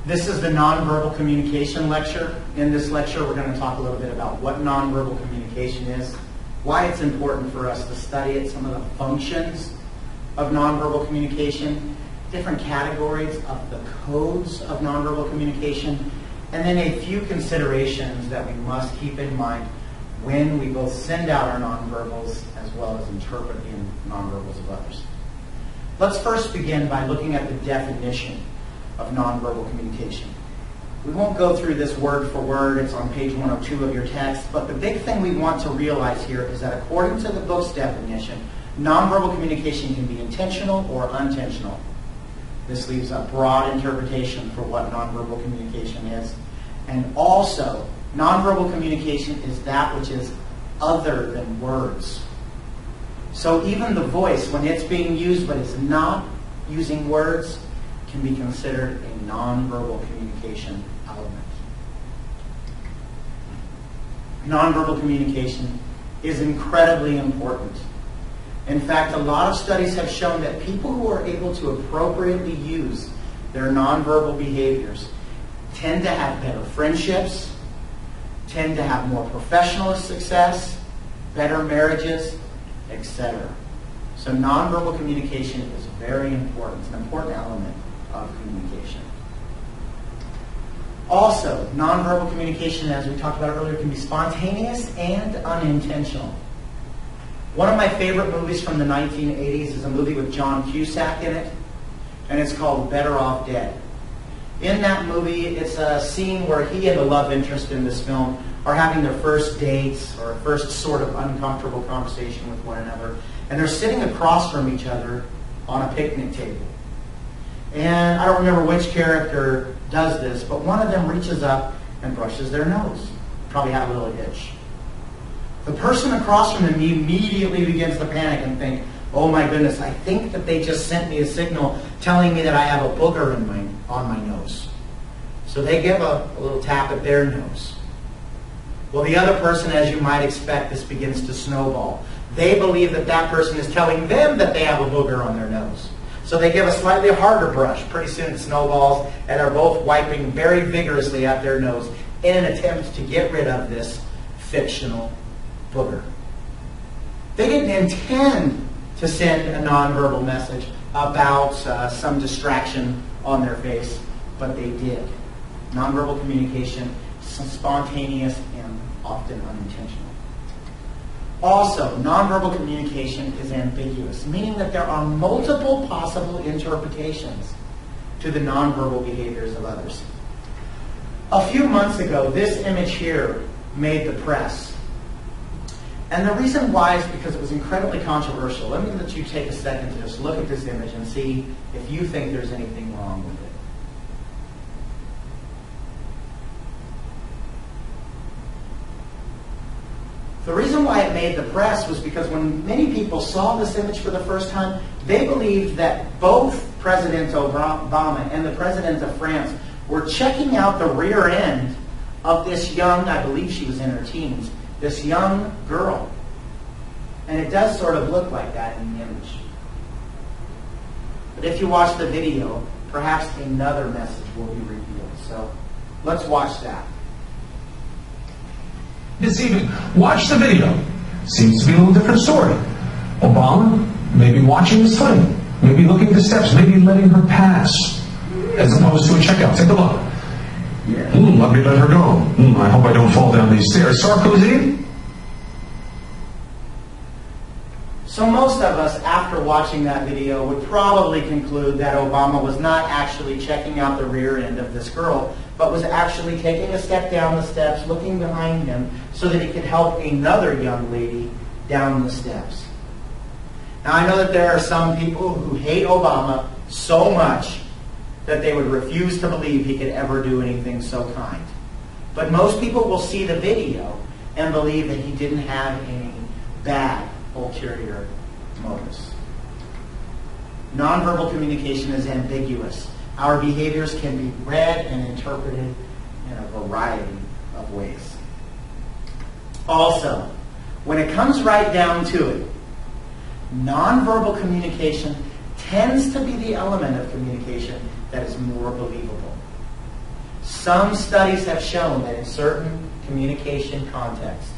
This is the nonverbal communication lecture. In this lecture, we're going to talk a little bit about what nonverbal communication is, why it's important for us to study it, some of the functions of nonverbal communication, different categories of the codes of nonverbal communication, and then a few considerations that we must keep in mind when we both send out our nonverbals as well as interpret the nonverbals of others. Let's first begin by looking at the definition of nonverbal communication. We won't go through this word for word, it's on page 102 of your text, but the big thing we want to realize here is that according to the book's definition, nonverbal communication can be intentional or unintentional. This leaves a broad interpretation for what nonverbal communication is. And also, nonverbal communication is that which is other than words. So even the voice, when it's being used but it's not using words, can be considered a nonverbal communication element. Nonverbal communication is incredibly important. In fact, a lot of studies have shown that people who are able to appropriately use their nonverbal behaviors tend to have better friendships, tend to have more professional success, better marriages, etc. So nonverbal communication is very important. It's an important element of communication. Also, nonverbal communication, as we talked about earlier, can be spontaneous and unintentional. One of my favorite movies from the 1980s is a movie with John Cusack in it, and it's called Better Off Dead. In that movie, it's a scene where he and the love interest in this film are having their first dates or first sort of uncomfortable conversation with one another, and they're sitting across from each other on a picnic table. And I don't remember which character does this, but one of them reaches up and brushes their nose. Probably had a little itch. The person across from them immediately begins to panic and think, oh my goodness, I think that they just sent me a signal telling me that I have a booger on my nose. So they give a little tap at their nose. Well, the other person, as you might expect, this begins to snowball. They believe that that person is telling them that they have a booger on their nose. So they give a slightly harder brush. Pretty soon it snowballs, and they're both wiping very vigorously at their nose in an attempt to get rid of this fictional booger. They didn't intend to send a nonverbal message about some distraction on their face, but they did. Nonverbal communication is spontaneous and often unintentional. Also, nonverbal communication is ambiguous, meaning that there are multiple possible interpretations to the nonverbal behaviors of others. A few months ago, this image here made the press. And the reason why is because it was incredibly controversial. Let me let you take a second to just look at this image and see if you think there's anything wrong with it. The reason why it made the press was because when many people saw this image for the first time, they believed that both President Obama and the President of France were checking out the rear end of this young, I believe she was in her teens, this young girl. And it does sort of look like that in the image. But if you watch the video, perhaps another message will be revealed. So let's watch that. This evening, watch the video. Seems to be a little different story. Obama maybe watching his footing, maybe looking at the steps, maybe letting her pass, as opposed to a checkout. Take a look. Let me let her go. I hope I don't fall down these stairs. Sarkozy? So most of us, after watching that video, would probably conclude that Obama was not actually checking out the rear end of this girl, but was actually taking a step down the steps, looking behind him, so that he could help another young lady down the steps. Now, I know that there are some people who hate Obama so much that they would refuse to believe he could ever do anything so kind. But most people will see the video and believe that he didn't have any bad ulterior motives. Nonverbal communication is ambiguous. Our behaviors can be read and interpreted in a variety of ways. Also, when it comes right down to it, nonverbal communication tends to be the element of communication that is more believable. Some studies have shown that in certain communication contexts,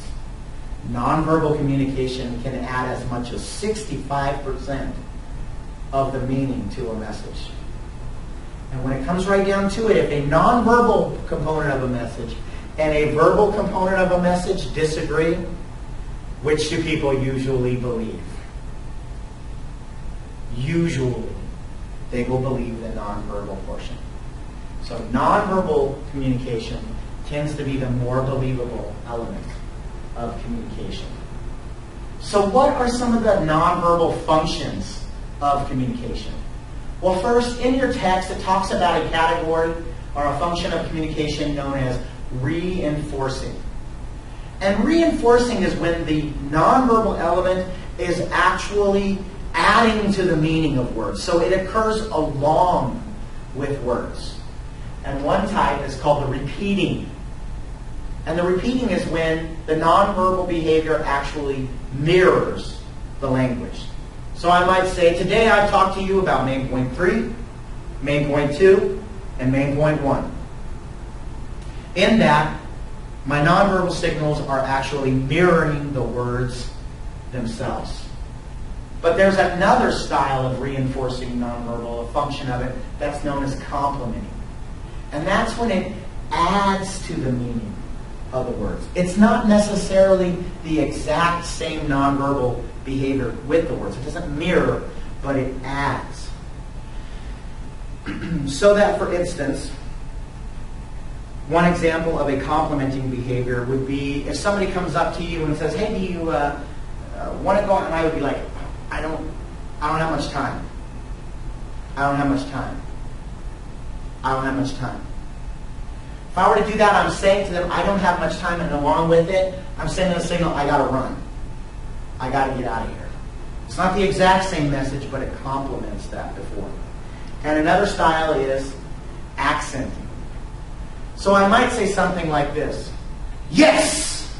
nonverbal communication can add as much as 65% of the meaning to a message. And when it comes right down to it, if a nonverbal component of a message and a verbal component of a message disagree, which do people usually believe? Usually, they will believe the nonverbal portion. So nonverbal communication tends to be the more believable element of communication. So what are some of the nonverbal functions of communication? Well, first, in your text, it talks about a category or a function of communication known as reinforcing. And reinforcing is when the nonverbal element is actually adding to the meaning of words. So it occurs along with words. And one type is called the repeating. And the repeating is when the nonverbal behavior actually mirrors the language. So I might say, today I've talked to you about main point 3, main point 2, and main point 1. In that, my nonverbal signals are actually mirroring the words themselves. But there's another style of reinforcing nonverbal, a function of it, that's known as complementing. And that's when it adds to the meaning of the words. It's not necessarily the exact same nonverbal behavior with the words. It doesn't mirror, but it adds. So that, for instance, one example of a complementing behavior would be if somebody comes up to you and says, hey, do you want to go out? And I would be like, I don't have much time. I don't have much time. I don't have much time. If I were to do that, I'm saying to them, I don't have much time, and along with it, I'm sending a signal, I got to run. I got to get out of here. It's not the exact same message, but it complements that before. And another style is accenting. So I might say something like this, yes!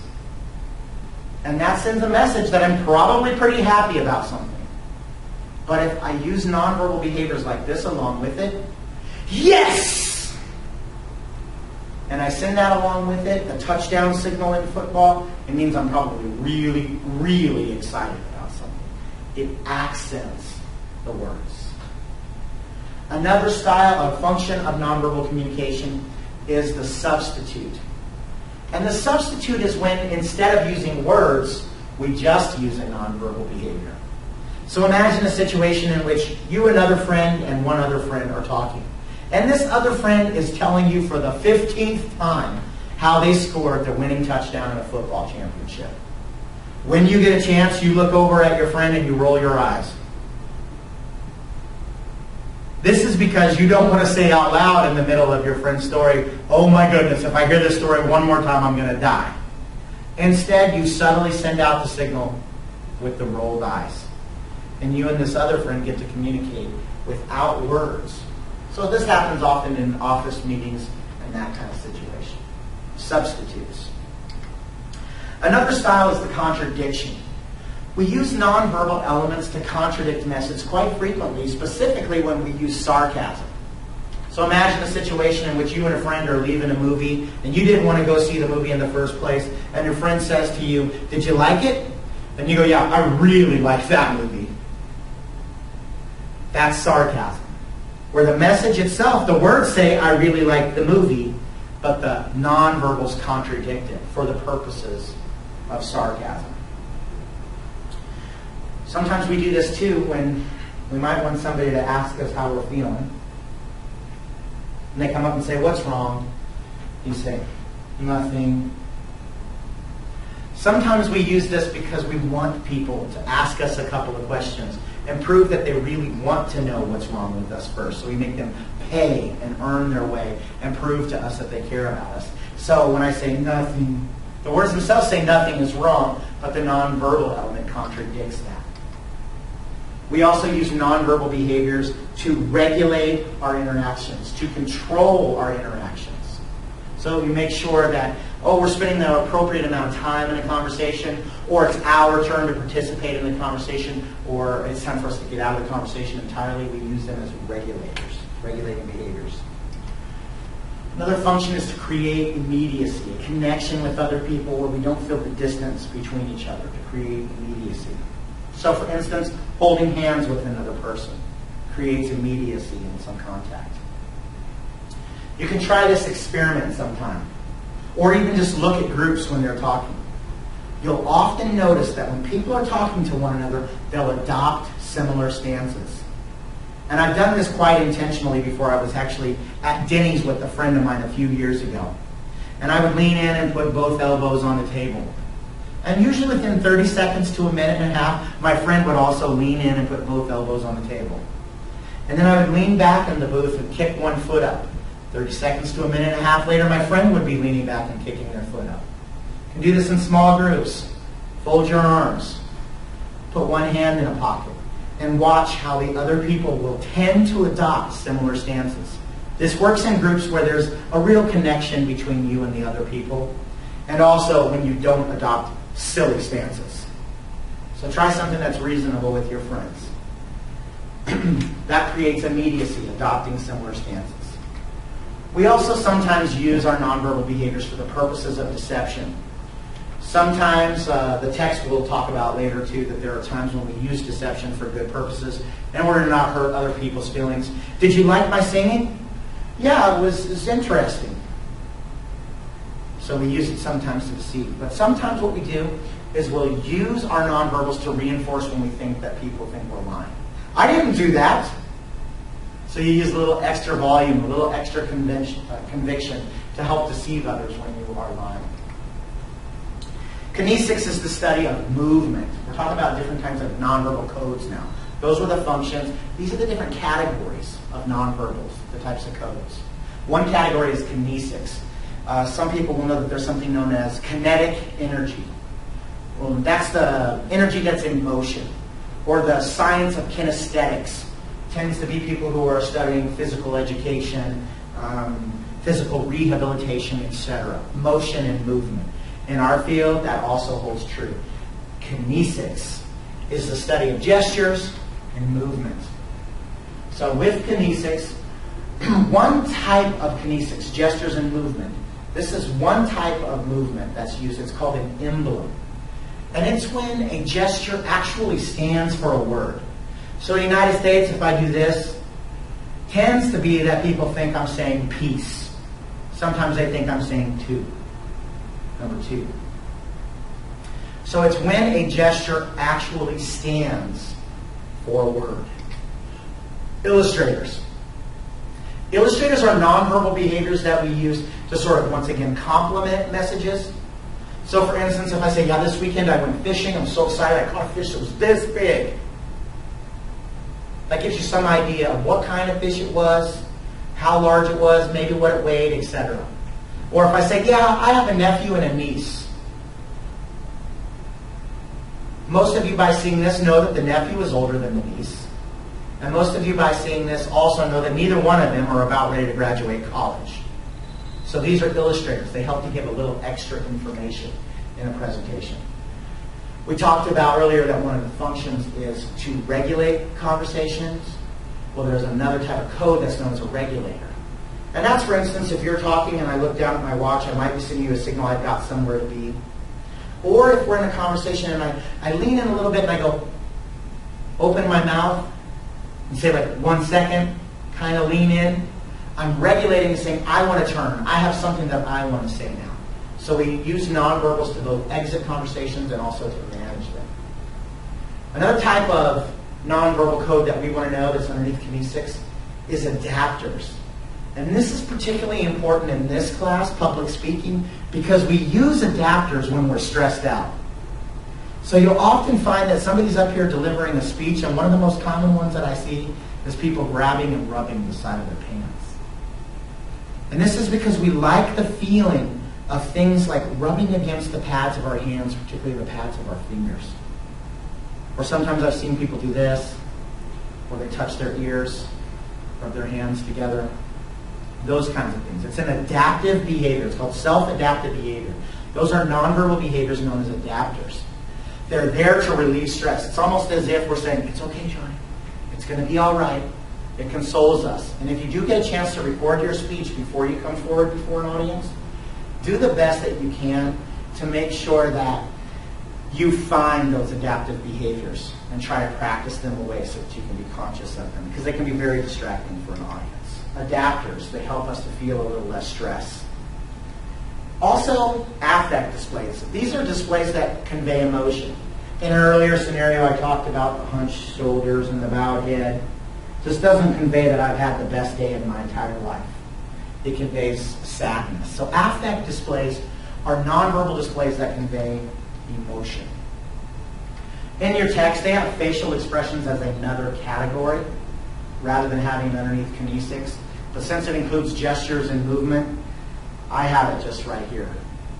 And that sends a message that I'm probably pretty happy about something. But if I use nonverbal behaviors like this along with it, yes! And I send that along with it, a touchdown signal in football, it means I'm probably really, really excited about something. It accents the words. Another style of function of nonverbal communication is the substitute. And the substitute is when, instead of using words, we just use a nonverbal behavior. So imagine a situation in which you, another friend, and one other friend are talking. And this other friend is telling you for the 15th time how they scored the winning touchdown in a football championship. When you get a chance, you look over at your friend and you roll your eyes. This is because you don't want to say out loud in the middle of your friend's story, oh my goodness, if I hear this story one more time, I'm going to die. Instead, you subtly send out the signal with the rolled eyes. And you and this other friend get to communicate without words. So this happens often in office meetings and that kind of situation. Substitutes. Another style is the contradiction. We use nonverbal elements to contradict messages quite frequently, specifically when we use sarcasm. So imagine a situation in which you and a friend are leaving a movie and you didn't want to go see the movie in the first place, and your friend says to you, did you like it? And you go, yeah, I really liked that movie. That's sarcasm. Where the message itself, the words say, I really like the movie, but the nonverbals contradict it for the purposes of sarcasm. Sometimes we do this too when we might want somebody to ask us how we're feeling. And they come up and say, what's wrong? You say, nothing. Sometimes we use this because we want people to ask us a couple of questions and prove that they really want to know what's wrong with us first. So we make them pay and earn their way and prove to us that they care about us. So when I say nothing, the words themselves say nothing is wrong, but the nonverbal element contradicts that. We also use nonverbal behaviors to regulate our interactions, to control our interactions. So we make sure that, we're spending the appropriate amount of time in a conversation, or it's our turn to participate in the conversation, or it's time for us to get out of the conversation entirely. We use them as regulators, regulating behaviors. Another function is to create immediacy, a connection with other people where we don't feel the distance between each other, to create immediacy. So for instance, holding hands with another person creates immediacy in some contact. You can try this experiment sometime, or even just look at groups when they're talking. You'll often notice that when people are talking to one another, they'll adopt similar stances. And I've done this quite intentionally before. I was actually at Denny's with a friend of mine a few years ago. And I would lean in and put both elbows on the table. And usually within 30 seconds to a minute and a half, my friend would also lean in and put both elbows on the table. And then I would lean back in the booth and kick one foot up. 30 seconds to a minute and a half later, my friend would be leaning back and kicking their foot up. You can do this in small groups. Fold your arms. Put one hand in a pocket. And watch how the other people will tend to adopt similar stances. This works in groups where there's a real connection between you and the other people, and also when you don't adopt silly stances. So try something that's reasonable with your friends. That creates immediacy, adopting similar stances. We also sometimes use our nonverbal behaviors for the purposes of deception. Sometimes the text will talk about later too that there are times when we use deception for good purposes in order to not hurt other people's feelings. Did you like my singing? Yeah, it was interesting. So we use it sometimes to deceive. But sometimes what we do is we'll use our nonverbals to reinforce when we think that people think we're lying. I didn't do that. So you use a little extra volume, a little extra conviction to help deceive others when you are lying. Kinesics is the study of movement. We're talking about different kinds of nonverbal codes now. Those were the functions. These are the different categories of nonverbals, the types of codes. One category is kinesics. Some people will know that there's something known as kinetic energy. Well, that's the energy that's in motion. Or the science of kinesthetics. Tends to be people who are studying physical education, physical rehabilitation, etc. Motion and movement. In our field, that also holds true. Kinesics is the study of gestures and movement. So with kinesics, one type of kinesics, gestures and movement, this is one type of movement that's used. It's called an emblem. And it's when a gesture actually stands for a word. So in the United States, if I do this, tends to be that people think I'm saying peace. Sometimes they think I'm saying two. Number two. So it's when a gesture actually stands for a word. Illustrators. Illustrators are nonverbal behaviors that we use to sort of, once again, complement messages. So for instance, if I say, yeah, this weekend I went fishing, I'm so excited, I caught a fish that was this big. That gives you some idea of what kind of fish it was, how large it was, maybe what it weighed, etc. Or if I say, yeah, I have a nephew and a niece. Most of you by seeing this know that the nephew is older than the niece. And most of you by seeing this also know that neither one of them are about ready to graduate college. So these are illustrators. They help to give a little extra information in a presentation. We talked about earlier that one of the functions is to regulate conversations. Well, there's another type of code that's known as a regulator. And that's, for instance, if you're talking and I look down at my watch, I might be sending you a signal I've got somewhere to be. Or if we're in a conversation and I lean in a little bit and I go, open my mouth and say like 1 second, kind of lean in. I'm regulating and saying, I want to turn. I have something that I want to say now. So we use nonverbals to both exit conversations and also to manage them. Another type of nonverbal code that we want to know that's underneath kinesics is adapters. And this is particularly important in this class, public speaking, because we use adapters when we're stressed out. So you'll often find that somebody's up here delivering a speech, and one of the most common ones that I see is people grabbing and rubbing the side of their pants. And this is because we like the feeling of things like rubbing against the pads of our hands, particularly the pads of our fingers. Or sometimes I've seen people do this, or they touch their ears, rub their hands together. Those kinds of things. It's an adaptive behavior. It's called self-adaptive behavior. Those are nonverbal behaviors known as adapters. They're there to relieve stress. It's almost as if we're saying, it's okay, Johnny. It's going to be all right. It consoles us. And if you do get a chance to record your speech before you come forward before an audience, do the best that you can to make sure that you find those adaptive behaviors and try to practice them away so that you can be conscious of them, because they can be very distracting for an audience. Adapters, they help us to feel a little less stress. Also, affect displays. These are displays that convey emotion. In an earlier scenario, I talked about the hunched shoulders and the bowed head. This doesn't convey that I've had the best day of my entire life. It conveys sadness. So affect displays are nonverbal displays that convey emotion. In your text, they have facial expressions as another category rather than having it underneath kinesics. But since it includes gestures and movement, I have it just right here.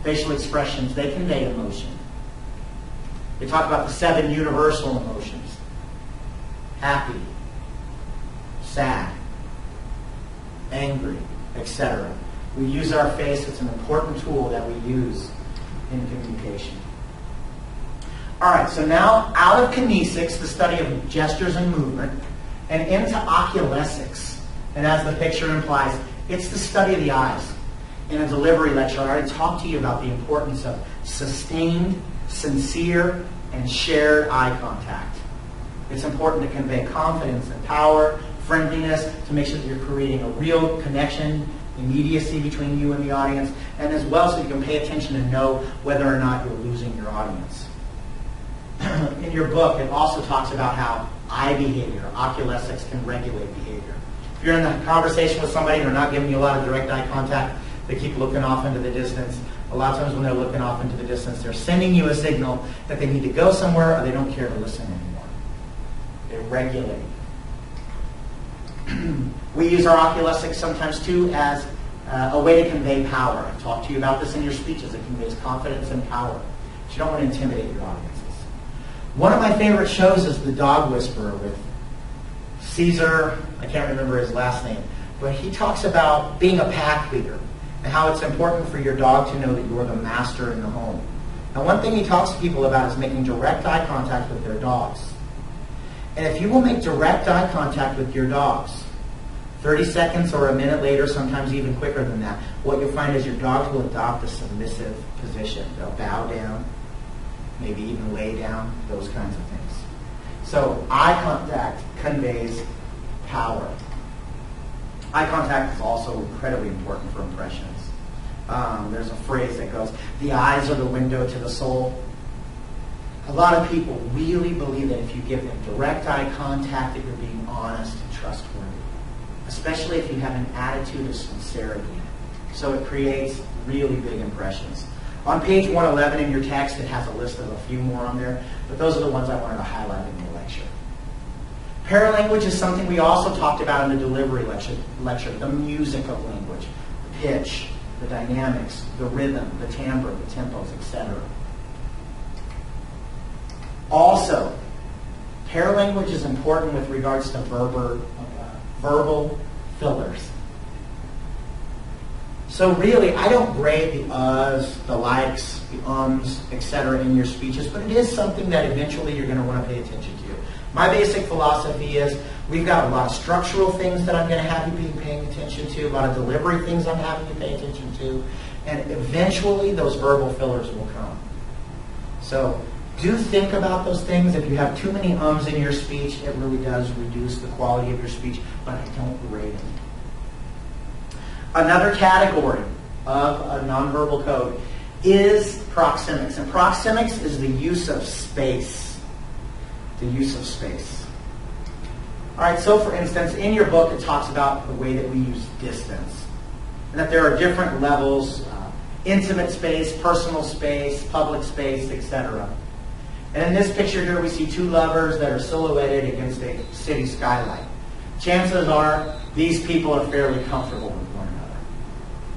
Facial expressions, they convey emotion. They talk about the 7 universal emotions. Happy, sad, angry, etc. We use our face. It's an important tool that we use in communication. All right, so now out of kinesics, the study of gestures and movement, and into oculesics. And as the picture implies, it's the study of the eyes. In a delivery lecture, I already talked to you about the importance of sustained, sincere, and shared eye contact. It's important to convey confidence and power, friendliness, to make sure that you're creating a real connection, immediacy between you and the audience, and as well so you can pay attention and know whether or not you're losing your audience. In your book, it also talks about how eye behavior, oculesics, can regulate behavior. If you're in a conversation with somebody and they're not giving you a lot of direct eye contact, they keep looking off into the distance. A lot of times when they're looking off into the distance, they're sending you a signal that they need to go somewhere or they don't care to listen anymore. They regulate. We use our oculesics sometimes too as a way to convey power. I talked to you about this in your speeches. It conveys confidence and power. But you don't want to intimidate your audiences. One of my favorite shows is The Dog Whisperer with Caesar, I can't remember his last name, but he talks about being a pack leader and how it's important for your dog to know that you're the master in the home. Now, one thing he talks to people about is making direct eye contact with their dogs. And if you will make direct eye contact with your dogs, 30 seconds or a minute later, sometimes even quicker than that, what you'll find is your dogs will adopt a submissive position. They'll bow down, maybe even lay down, those kinds of things. So eye contact conveys power. Eye contact is also incredibly important for impressions. There's a phrase that goes, the eyes are the window to the soul. A lot of people really believe that if you give them direct eye contact, that you're being honest and trustworthy, especially if you have an attitude of sincerity in it. So it creates really big impressions. On page 111 in your text, it has a list of a few more on there, but those are the ones I wanted to highlight in the lecture. Paralanguage is something we also talked about in the delivery lecture, the music of language, the pitch, the dynamics, the rhythm, the timbre, the tempos, etc. Also, paralanguage is important with regards to verbal fillers. So really, I don't grade the uhs, the likes, the ums, etc. in your speeches, but it is something that eventually you're going to want to pay attention to. My basic philosophy is we've got a lot of structural things that I'm going to have you be paying attention to, a lot of delivery things I'm having you pay attention to, and eventually those verbal fillers will come. So do think about those things. If you have too many ums in your speech, it really does reduce the quality of your speech, but I don't grade it. Another category of a nonverbal code is proxemics. And proxemics is the use of space. The use of space. All right, so for instance, in your book, it talks about the way that we use distance. And that there are different levels, intimate space, personal space, public space, etc. And in this picture here, we see two lovers that are silhouetted against a city skyline. Chances are these people are fairly comfortable with one another.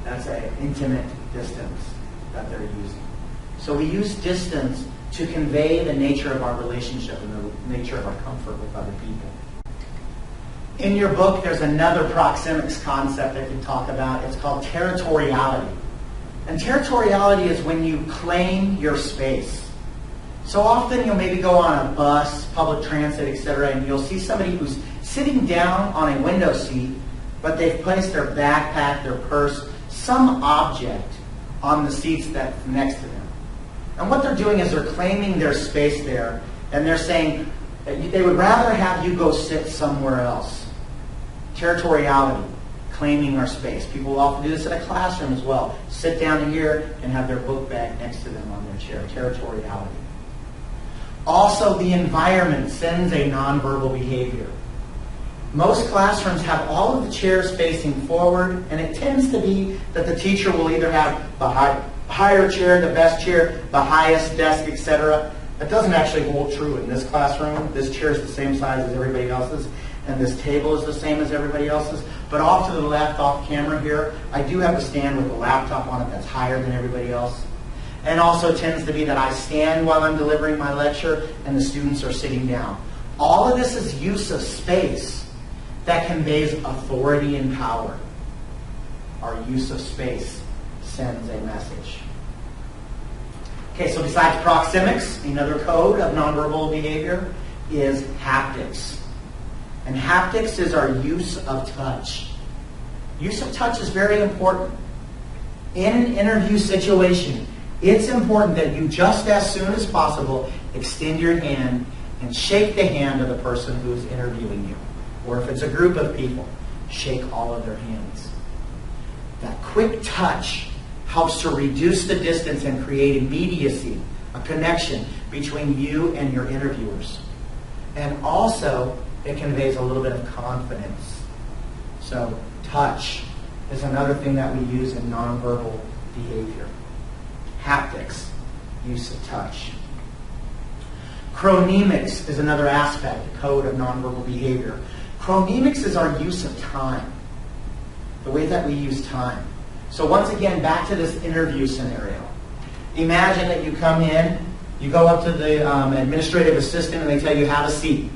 That's an intimate distance that they're using. So we use distance to convey the nature of our relationship and the nature of our comfort with other people. In your book, there's another proxemics concept that you talk about. It's called territoriality. And territoriality is when you claim your space. So often you'll maybe go on a bus, public transit, etc., and you'll see somebody who's sitting down on a window seat, but they've placed their backpack, their purse, some object on the seats that's next to them. And what they're doing is they're claiming their space there, and they're saying that they would rather have you go sit somewhere else. Territoriality, claiming our space. People will often do this in a classroom as well. Sit down here and have their book bag next to them on their chair. Territoriality. Also, the environment sends a nonverbal behavior. Most classrooms have all of the chairs facing forward, and it tends to be that the teacher will either have the higher chair, the best chair, the highest desk, etc. That doesn't actually hold true in this classroom. This chair is the same size as everybody else's, and this table is the same as everybody else's. But off to the left, off camera here, I do have a stand with a laptop on it that's higher than everybody else. And also tends to be that I stand while I'm delivering my lecture, and the students are sitting down. All of this is use of space that conveys authority and power. Our use of space sends a message. Okay, so besides proxemics, another code of nonverbal behavior is haptics. And haptics is our use of touch. Use of touch is very important. In an interview situation, it's important that you just as soon as possible extend your hand and shake the hand of the person who's interviewing you. Or if it's a group of people, shake all of their hands. That quick touch helps to reduce the distance and create immediacy, a connection between you and your interviewers. And also, it conveys a little bit of confidence. So, touch is another thing that we use in nonverbal behavior. Haptics, use of touch. Chronemics is another aspect, a code of nonverbal behavior. Chronemics is our use of time, the way that we use time. So once again, back to this interview scenario. Imagine that you come in, you go up to the administrative assistant and they tell you have a seat.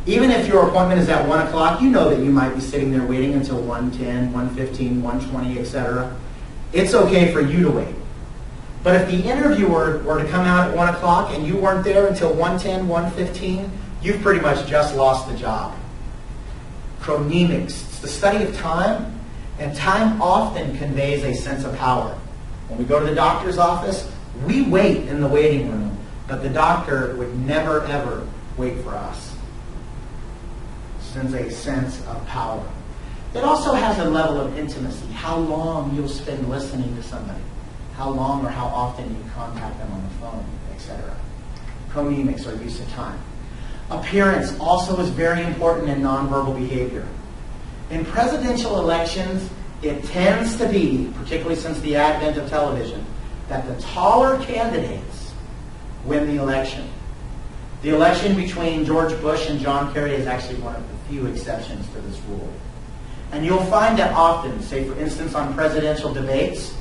Even if your appointment is at 1 o'clock, you know that you might be sitting there waiting until 1:10, 1:15, 1:20, etc. It's okay for you to wait. But if the interviewer were to come out at 1 o'clock and you weren't there until 1:10, 1:15, you've pretty much just lost the job. Chronemics, it's the study of time, and time often conveys a sense of power. When we go to the doctor's office, we wait in the waiting room, but the doctor would never, ever wait for us. It sends a sense of power. It also has a level of intimacy, how long you'll spend listening to somebody, how long or how often you contact them on the phone, etc. Chronemics are use of time. Appearance also is very important in nonverbal behavior. In presidential elections, it tends to be, particularly since the advent of television, that the taller candidates win the election. The election between George Bush and John Kerry is actually one of the few exceptions to this rule. And you'll find that often, say for instance on presidential debates,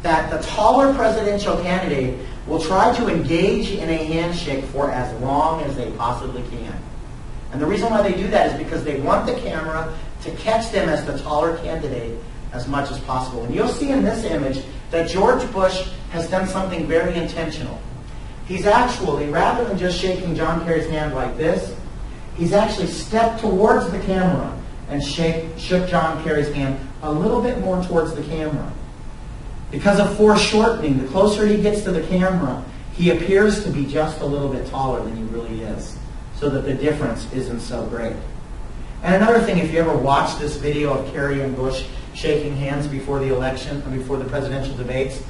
that the taller presidential candidate will try to engage in a handshake for as long as they possibly can. And the reason why they do that is because they want the camera to catch them as the taller candidate as much as possible. And you'll see in this image that George Bush has done something very intentional. He's actually, rather than just shaking John Kerry's hand like this, he's actually stepped towards the camera and shook John Kerry's hand a little bit more towards the camera. Because of foreshortening, the closer he gets to the camera, he appears to be just a little bit taller than he really is, so that the difference isn't so great. And another thing, if you ever watch this video of Kerry and Bush shaking hands before the election, or before the presidential debates,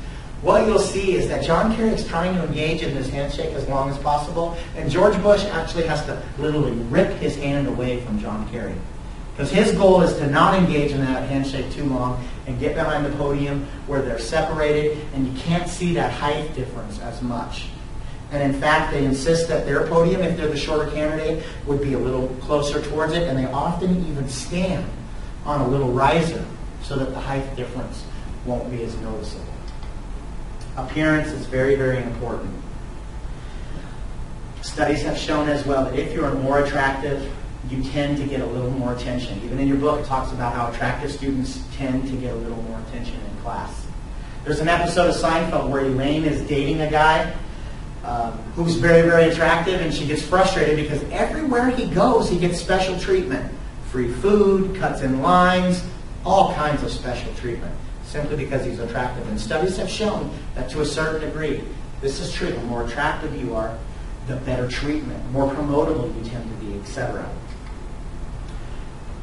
what you'll see is that John Kerry is trying to engage in this handshake as long as possible, and George Bush actually has to literally rip his hand away from John Kerry. Because his goal is to not engage in that handshake too long and get behind the podium where they're separated and you can't see that height difference as much. And in fact, they insist that their podium, if they're the shorter candidate, would be a little closer towards it, and they often even stand on a little riser so that the height difference won't be as noticeable. Appearance is very, very important. Studies have shown as well that if you are more attractive, you tend to get a little more attention. Even in your book, it talks about how attractive students tend to get a little more attention in class. There's an episode of Seinfeld where Elaine is dating a guy who's very, very attractive, and she gets frustrated because everywhere he goes, he gets special treatment. Free food, cuts in lines, all kinds of special treatment, simply because he's attractive. And studies have shown that to a certain degree, this is true. The more attractive you are, the better treatment, the more promotable you tend to be, etc.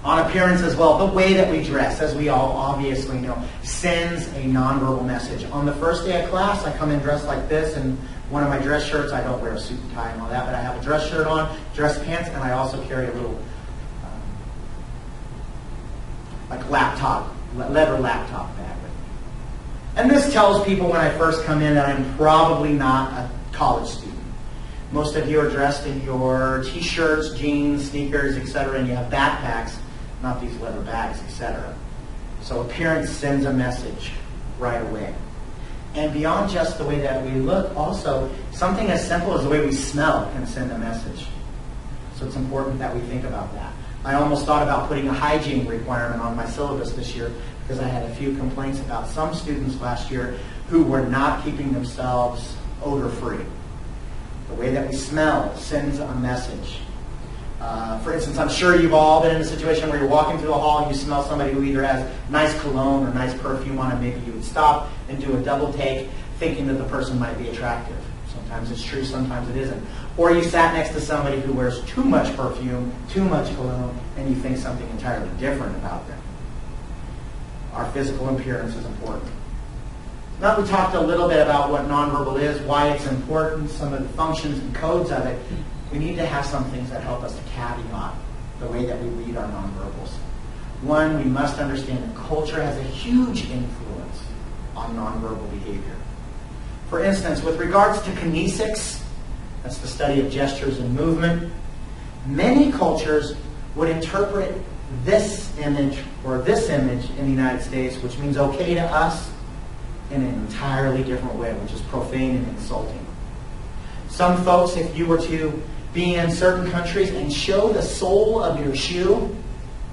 On appearance as well, the way that we dress, as we all obviously know, sends a nonverbal message. On the first day of class, I come in dressed like this, and one of my dress shirts, I don't wear a suit and tie and all that, but I have a dress shirt on, dress pants, and I also carry a little leather laptop bag with me. And this tells people when I first come in that I'm probably not a college student. Most of you are dressed in your t-shirts, jeans, sneakers, etc., and you have backpacks, not these leather bags, etc. So appearance sends a message right away. And beyond just the way that we look, also, something as simple as the way we smell can send a message. So it's important that we think about that. I almost thought about putting a hygiene requirement on my syllabus this year because I had a few complaints about some students last year who were not keeping themselves odor-free. The way that we smell sends a message. For instance, I'm sure you've all been in a situation where you're walking through a hall and you smell somebody who either has nice cologne or nice perfume on, and maybe you would stop and do a double take thinking that the person might be attractive. Sometimes it's true, sometimes it isn't. Or you sat next to somebody who wears too much perfume, too much cologne, and you think something entirely different about them. Our physical appearance is important. Now we talked a little bit about what nonverbal is, why it's important, some of the functions and codes of it. We need to have some things that help us to caveat the way that we read our nonverbals. One, we must understand that culture has a huge influence on nonverbal behavior. For instance, with regards to kinesics, that's the study of gestures and movement, many cultures would interpret this image or this image in the United States, which means okay to us, in an entirely different way, which is profane and insulting. Some folks, if you were to be in certain countries and show the sole of your shoe,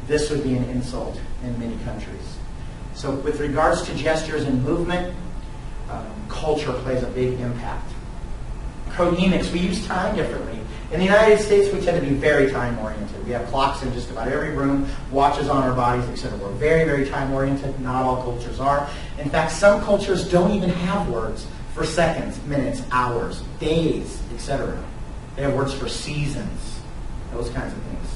this would be an insult in many countries. So with regards to gestures and movement, culture plays a big impact. Chronemics, we use time differently. In the United States, we tend to be very time-oriented. We have clocks in just about every room, watches on our bodies, etc. We're very, very time-oriented. Not all cultures are. In fact, some cultures don't even have words for seconds, minutes, hours, days, etc. They have words for seasons, those kinds of things.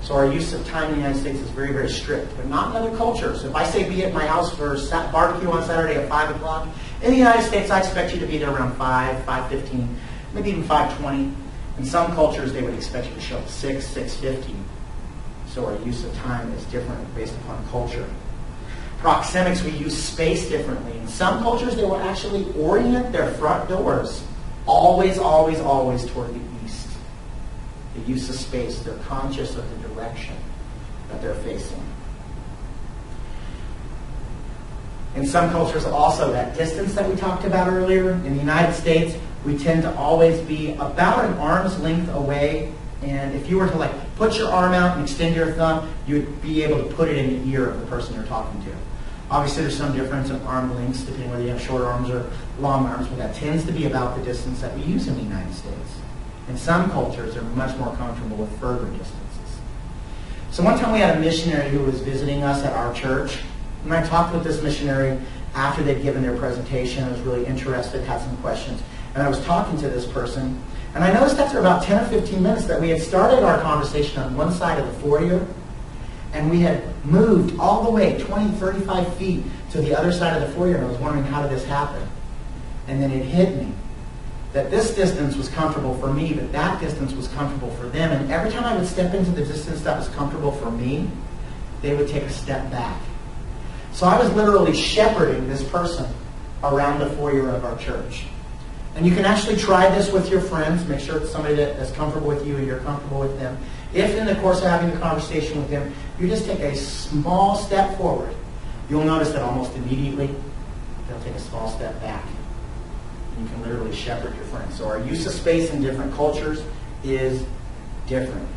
So our use of time in the United States is very, very strict, but not in other cultures. If I say be at my house for barbecue on Saturday at 5 o'clock, in the United States, I expect you to be there around 5, 5:15, maybe even 5:20. In some cultures, they would expect you to show up at 6, 6:50. So our use of time is different based upon culture. Proxemics, we use space differently. In some cultures, they will actually orient their front doors always, always, always toward the east. The use of space, they're conscious of the direction that they're facing. In some cultures also, that distance that we talked about earlier, in the United States, we tend to always be about an arm's length away, and if you were to put your arm out and extend your thumb, you would be able to put it in the ear of the person you're talking to. Obviously, there's some difference in arm lengths depending whether you have short arms or long arms, but that tends to be about the distance that we use in the United States. In some cultures, they're much more comfortable with further distances. So one time we had a missionary who was visiting us at our church, and I talked with this missionary after they'd given their presentation. I was really interested, had some questions, and I was talking to this person, and I noticed after about 10 or 15 minutes that we had started our conversation on one side of the foyer, and we had moved all the way 20, 35 feet to the other side of the foyer, and I was wondering, how did this happen? And then it hit me that this distance was comfortable for me, but that distance was comfortable for them, and every time I would step into the distance that was comfortable for me, they would take a step back. So I was literally shepherding this person around the foyer of our church. And you can actually try this with your friends. Make sure it's somebody that is comfortable with you and you're comfortable with them. If in the course of having a conversation with them, you just take a small step forward, you'll notice that almost immediately they'll take a small step back. And you can literally shepherd your friends. So our use of space in different cultures is different.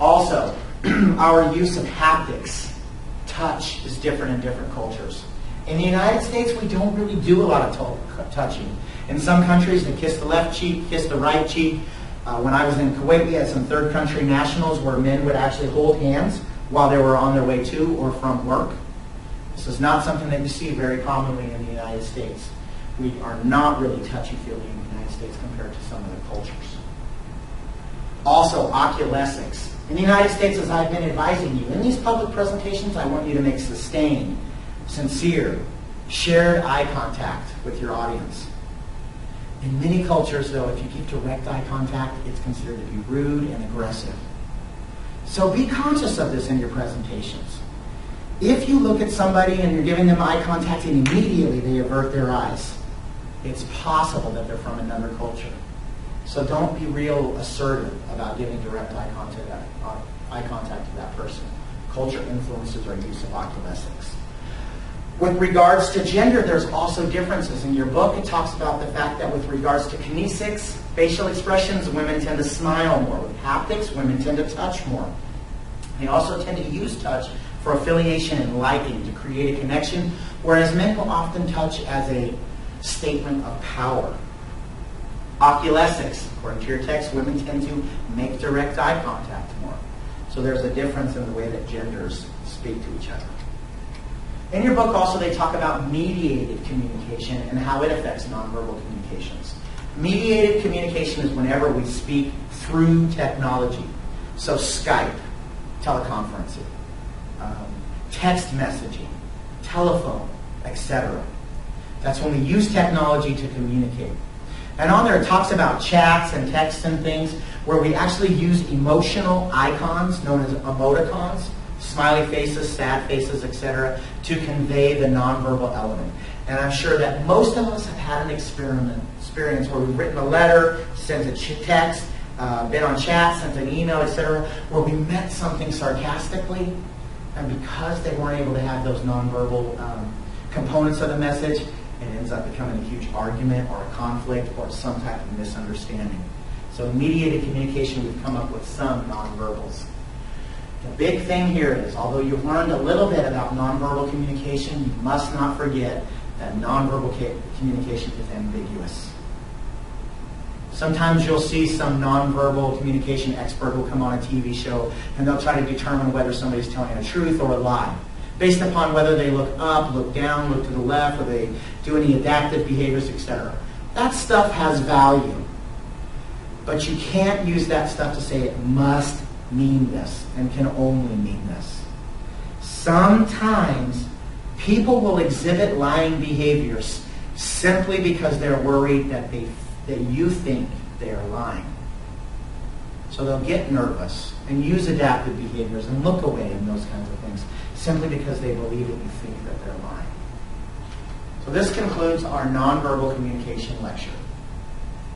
Also, our use of haptics, touch, is different in different cultures. In the United States, we don't really do a lot of touching. In some countries, they kiss the left cheek, kiss the right cheek. When I was in Kuwait, we had some third country nationals where men would actually hold hands while they were on their way to or from work. This is not something that you see very commonly in the United States. We are not really touchy-feely in the United States compared to some other cultures. Also, oculesics. In the United States, as I've been advising you, in these public presentations, I want you to make sustained, sincere, shared eye contact with your audience. In many cultures, though, if you keep direct eye contact, it's considered to be rude and aggressive. So be conscious of this in your presentations. If you look at somebody and you're giving them eye contact and immediately they avert their eyes, it's possible that they're from another culture. So don't be real assertive about giving direct eye contact to that person. Culture influences our use of oculesics. With regards to gender, there's also differences. In your book, it talks about the fact that with regards to kinesics, facial expressions, women tend to smile more. With haptics, women tend to touch more. They also tend to use touch for affiliation and liking, to create a connection, whereas men will often touch as a statement of power. Oculesics, according to your text, women tend to make direct eye contact more. So there's a difference in the way that genders speak to each other. In your book also they talk about mediated communication and how it affects nonverbal communications. Mediated communication is whenever we speak through technology. So Skype, teleconferencing, text messaging, telephone, etc. That's when we use technology to communicate. And on there it talks about chats and texts and things where we actually use emotional icons known as emoticons, smiley faces, sad faces, etc., to convey the nonverbal element. And I'm sure that most of us have had an experience where we've written a letter, sent a text, been on chat, sent an email, etc., where we meant something sarcastically, and because they weren't able to have those nonverbal components of the message, it ends up becoming a huge argument or a conflict or some type of misunderstanding. So in mediated communication, we've come up with some nonverbals. The big thing here is, although you've learned a little bit about nonverbal communication, you must not forget that nonverbal communication is ambiguous. Sometimes you'll see some nonverbal communication expert who will come on a TV show and they'll try to determine whether somebody's telling the truth or a lie, based upon whether they look up, look down, look to the left, or they do any adaptive behaviors, etc. That stuff has value. But you can't use that stuff to say it must mean this and can only mean this. Sometimes people will exhibit lying behaviors simply because they're worried that you think they are lying. So they'll get nervous and use adaptive behaviors and look away and those kinds of things simply because they believe that you think that they're lying. So this concludes our nonverbal communication lecture.